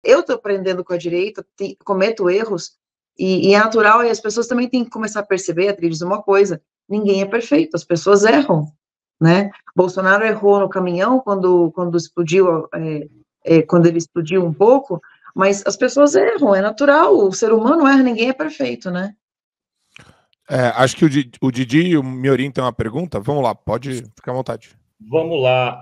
eu estou aprendendo com a direita, cometo erros, e é natural, e as pessoas também têm que começar a perceber, Atrides, uma coisa, ninguém é perfeito, as pessoas erram, né? Bolsonaro errou no caminhão quando explodiu, quando ele explodiu um pouco, mas as pessoas erram, é natural, o ser humano erra, ninguém é perfeito, né? Acho que o Didi e o Miorim tem uma pergunta. Vamos lá, pode ficar à vontade. Vamos lá.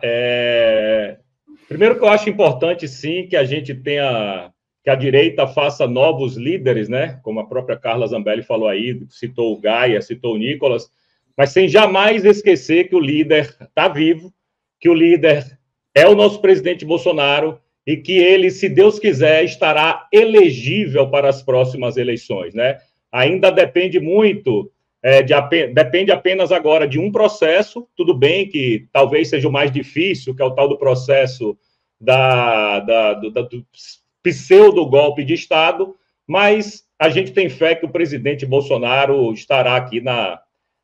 Primeiro que eu acho importante, sim, que a gente tenha, que a direita faça novos líderes, né? Como a própria Carla Zambelli falou aí, citou o Gaia, citou o Nicolas, mas sem jamais esquecer que o líder está vivo, que o líder é o nosso presidente Bolsonaro e que ele, se Deus quiser, estará elegível para as próximas eleições, né? Ainda depende muito, depende apenas agora de um processo, tudo bem que talvez seja o mais difícil, que é o tal do processo do pseudo-golpe de Estado, mas a gente tem fé que o presidente Bolsonaro estará aqui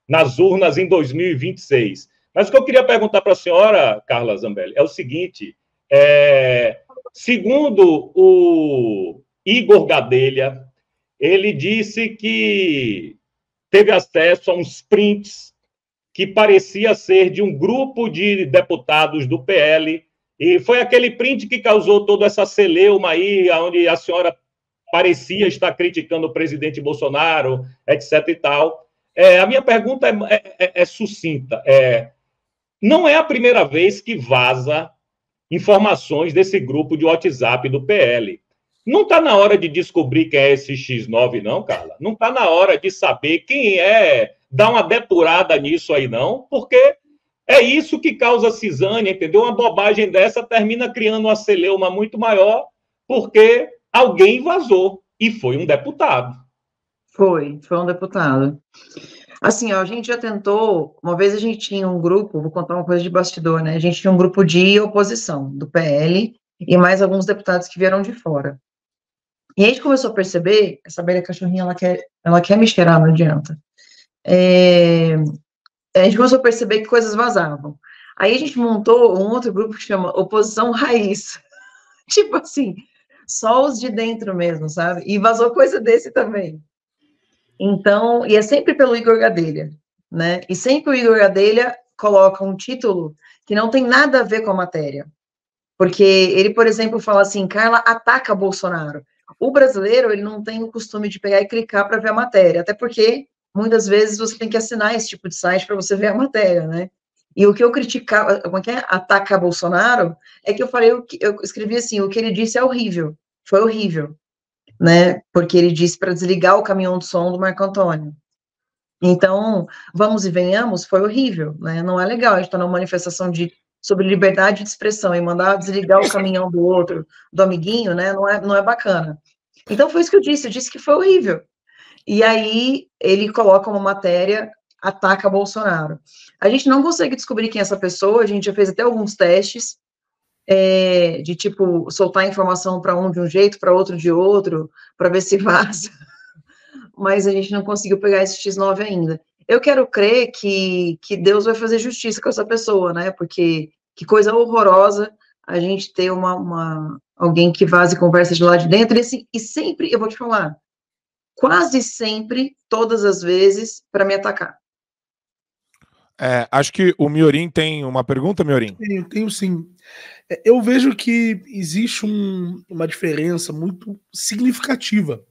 nas urnas em 2026. Mas o que eu queria perguntar para a senhora, Carla Zambelli, é o seguinte, segundo o Igor Gadelha, ele disse que teve acesso a uns prints que parecia ser de um grupo de deputados do PL, e foi aquele print que causou toda essa celeuma aí, onde a senhora parecia estar criticando o presidente Bolsonaro, etc. e tal. A minha pergunta é sucinta. Não é a primeira vez que vaza informações desse grupo de WhatsApp do PL. Não está na hora de descobrir quem é esse X9, não, Carla? Não está na hora de saber quem é, dar uma depurada nisso aí, não? Porque é isso que causa cisânia, entendeu? Uma bobagem dessa termina criando uma celeuma muito maior porque alguém vazou, e foi um deputado. Foi um deputado. Assim, ó, a gente já tentou, uma vez a gente tinha um grupo, vou contar uma coisa de bastidor, né? A gente tinha um grupo de oposição, do PL, e mais alguns deputados que vieram de fora. E a gente começou a perceber, essa velha cachorrinha, ela quer me cheirar, não adianta. A gente começou a perceber que coisas vazavam. Aí a gente montou um outro grupo que chama Oposição Raiz. Tipo assim, só os de dentro mesmo, sabe? E vazou coisa desse também. Então, e é sempre pelo Igor Gadelha, né? E sempre o Igor Gadelha coloca um título que não tem nada a ver com a matéria. Porque ele, por exemplo, fala assim, Carla ataca Bolsonaro. O brasileiro, ele não tem o costume de pegar e clicar para ver a matéria, até porque, muitas vezes, você tem que assinar esse tipo de site para você ver a matéria, né? E o que eu criticava, como é que é? Ataca Bolsonaro, é que eu falei, eu escrevi assim, o que ele disse é horrível, foi horrível, né? Porque ele disse para desligar o caminhão de som do Marco Antônio. Então, vamos e venhamos, foi horrível, né? Não é legal a gente estar numa manifestação sobre liberdade de expressão e mandar desligar o caminhão do outro, do amiguinho, né? Não é bacana. Então, foi isso que eu disse que foi horrível. E aí, ele coloca uma matéria, ataca Bolsonaro. A gente não consegue descobrir quem é essa pessoa, a gente já fez até alguns testes, de, tipo, soltar informação para um de um jeito, para outro de outro, para ver se vaza. Mas a gente não conseguiu pegar esse X9 ainda. Eu quero crer que Deus vai fazer justiça com essa pessoa, né? Porque que coisa horrorosa a gente ter alguém que vaza e conversa de lá de dentro. E, assim, e sempre, eu vou te falar, quase sempre, todas as vezes, para me atacar. Acho que o Miorim tem uma pergunta, Miorim? Tenho sim. Eu vejo que existe uma diferença muito significativa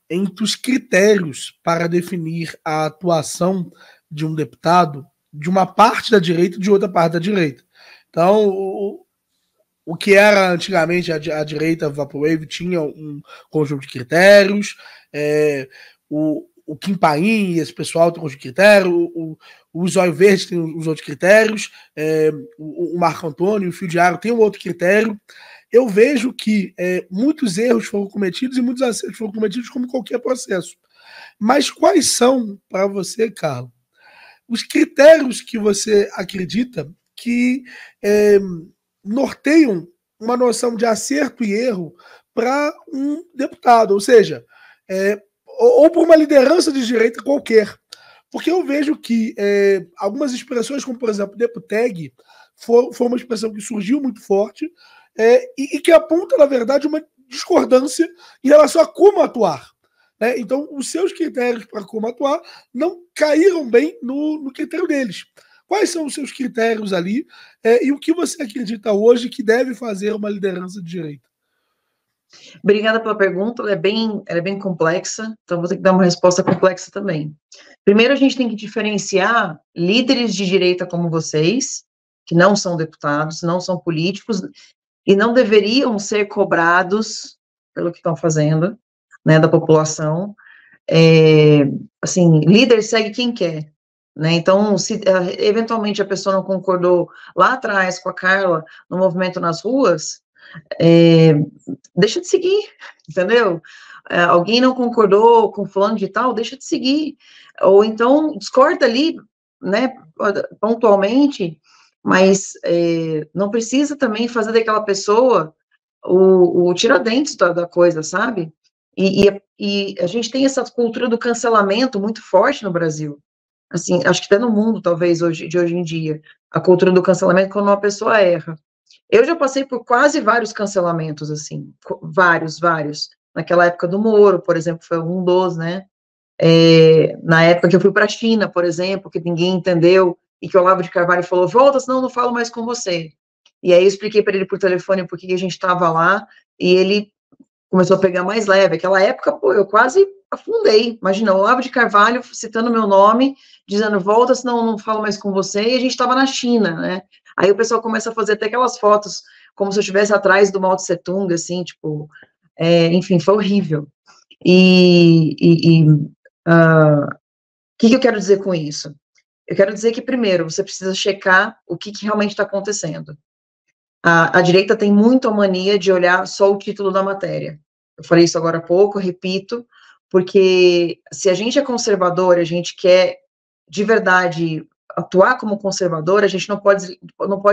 entre os critérios para definir a atuação de um deputado de uma parte da direita e de outra parte da direita. Então, o que era antigamente a direita Vaporwave tinha um conjunto de critérios, o Kim Paim, esse pessoal tem um conjunto de critérios, o Zóio Verde tem os outros critérios, o Marco Antônio, o Fio Diário tem um outro critério. Eu vejo que muitos erros foram cometidos e muitos acertos foram cometidos como qualquer processo. Mas quais são, para você, Carlos, os critérios que você acredita que norteiam uma noção de acerto e erro para um deputado? Ou seja, ou para uma liderança de direita qualquer. Porque eu vejo que algumas expressões, como, por exemplo, deputeg, foi uma expressão que surgiu muito forte, e que aponta, na verdade, uma discordância em relação a como atuar. Né? Então, os seus critérios para como atuar não caíram bem no critério deles. Quais são os seus critérios ali e o que você acredita hoje que deve fazer uma liderança de direita? Obrigada pela pergunta, ela é bem complexa, então vou ter que dar uma resposta complexa também. Primeiro, a gente tem que diferenciar líderes de direita como vocês, que não são deputados, não são políticos, e não deveriam ser cobrados pelo que estão fazendo, né, da população. Assim, líder segue quem quer, né, então, se eventualmente a pessoa não concordou lá atrás com a Carla, no movimento nas ruas, deixa de seguir, entendeu? Alguém não concordou com fulano de tal, deixa de seguir, ou então discorda ali, né, pontualmente, mas não precisa também fazer daquela pessoa o tiradentes da coisa, sabe? E a gente tem essa cultura do cancelamento muito forte no Brasil, assim, acho que até no mundo, talvez, de hoje em dia, a cultura do cancelamento quando uma pessoa erra. Eu já passei por quase vários cancelamentos, assim, vários. Naquela época do Moro, por exemplo, foi um dos, né? Na época que eu fui para a China, por exemplo, que ninguém entendeu, e que o Olavo de Carvalho falou, volta, senão eu não falo mais com você. E aí eu expliquei para ele por telefone por que a gente estava lá, e ele começou a pegar mais leve. Aquela época, pô, eu quase afundei. Imagina, o Olavo de Carvalho citando meu nome, dizendo, volta, senão eu não falo mais com você, e a gente estava na China, né? Aí o pessoal começa a fazer até aquelas fotos, como se eu estivesse atrás do Mao Tse Tung, assim, tipo, enfim, foi horrível. Que eu quero dizer com isso? Eu quero dizer que, primeiro, você precisa checar o que realmente está acontecendo. A direita tem muito a mania de olhar só o título da matéria. Eu falei isso agora há pouco, repito, porque se a gente é conservador, a gente quer, de verdade, atuar como conservador, a gente não pode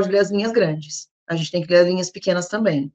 ler as linhas grandes. A gente tem que ler as linhas pequenas também.